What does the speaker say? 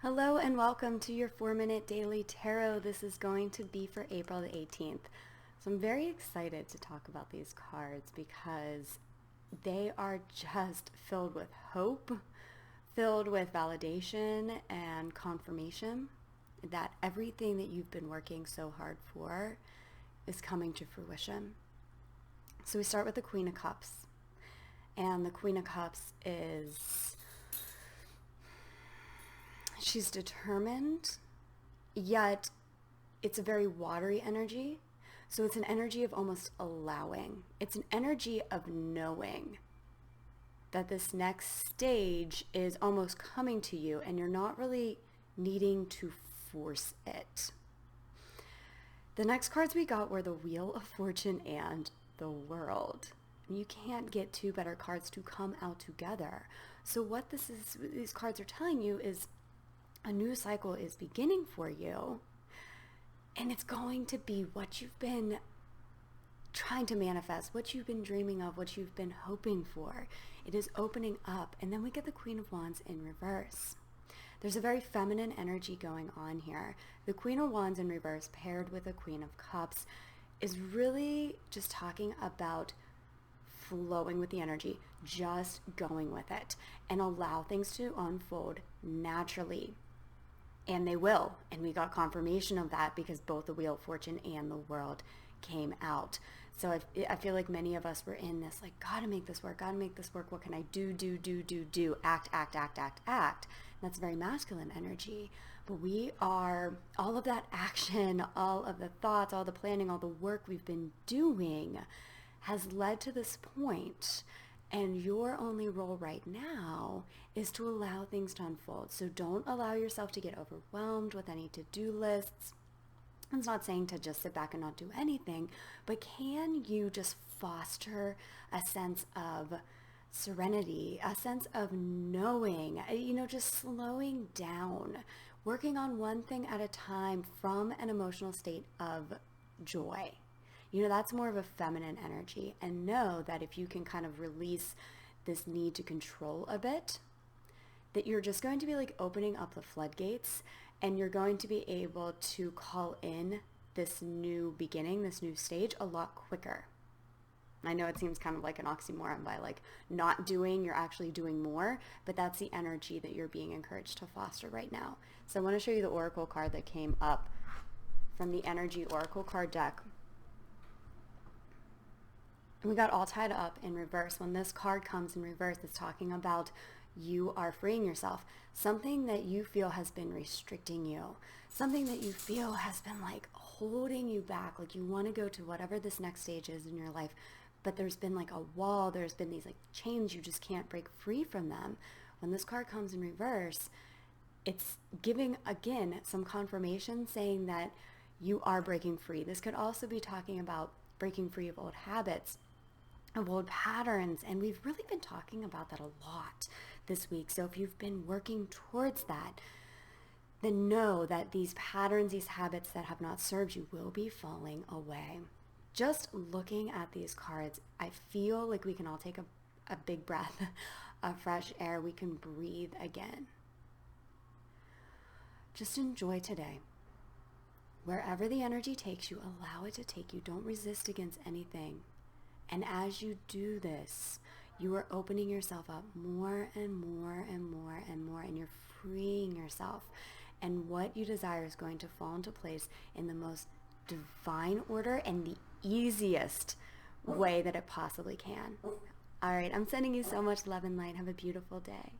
Hello and welcome to your 4-minute daily tarot. This is going to be for April the 18th. So I'm very excited to talk about these cards because they are just filled with hope, filled with validation and confirmation that everything that you've been working so hard for is coming to fruition. So we start with the Queen of Cups. And the Queen of Cups she's determined, yet it's a very watery energy. So it's an energy of almost allowing. It's an energy of knowing that this next stage is almost coming to you and you're not really needing to force it. The next cards we got were the Wheel of Fortune and the World. You can't get two better cards to come out together. So what these cards are telling you is a new cycle is beginning for you, and it's going to be what you've been trying to manifest, what you've been dreaming of, what you've been hoping for. It is opening up. And then we get the Queen of Wands in reverse. There's a very feminine energy going on here. The Queen of Wands in reverse paired with the Queen of Cups is really just talking about flowing with the energy, just going with it, and allow things to unfold naturally. And they will. And we got confirmation of that because both the Wheel of Fortune and the World came out. So I feel like many of us were in this, like, gotta make this work, what can I do, act. That's very masculine energy. But we are, all of that action, all of the thoughts, all the planning, all the work we've been doing has led to this point. And your only role right now is to allow things to unfold. So don't allow yourself to get overwhelmed with any to-do lists. It's not saying to just sit back and not do anything, but can you just foster a sense of serenity, a sense of knowing, just slowing down, working on one thing at a time from an emotional state of joy. That's more of a feminine energy. And know that if you can kind of release this need to control a bit, that you're just going to be like opening up the floodgates and you're going to be able to call in this new beginning, this new stage a lot quicker. I know it seems kind of like an oxymoron by like not doing, you're actually doing more, but that's the energy that you're being encouraged to foster right now. So I want to show you the Oracle card that came up from the Energy Oracle card deck. And we got all tied up in reverse. When this card comes in reverse, it's talking about you are freeing yourself. Something that you feel has been restricting you. Something that you feel has been like holding you back. Like you want to go to whatever this next stage is in your life, but there's been like a wall. There's been these like chains. You just can't break free from them. When this card comes in reverse, it's giving, again, some confirmation saying that you are breaking free. This could also be talking about breaking free of old habits, of old patterns, and we've really been talking about that a lot this week. So if you've been working towards that, then know that these patterns, these habits that have not served you will be falling away. Just looking at these cards, I feel like we can all take a big breath of fresh air. We can breathe again. Just enjoy today. Wherever the energy takes you, allow it to take you. Don't resist against anything. And as you do this, you are opening yourself up more and more and more and more, and you're freeing yourself. And what you desire is going to fall into place in the most divine order and the easiest way that it possibly can. All right, I'm sending you so much love and light. Have a beautiful day.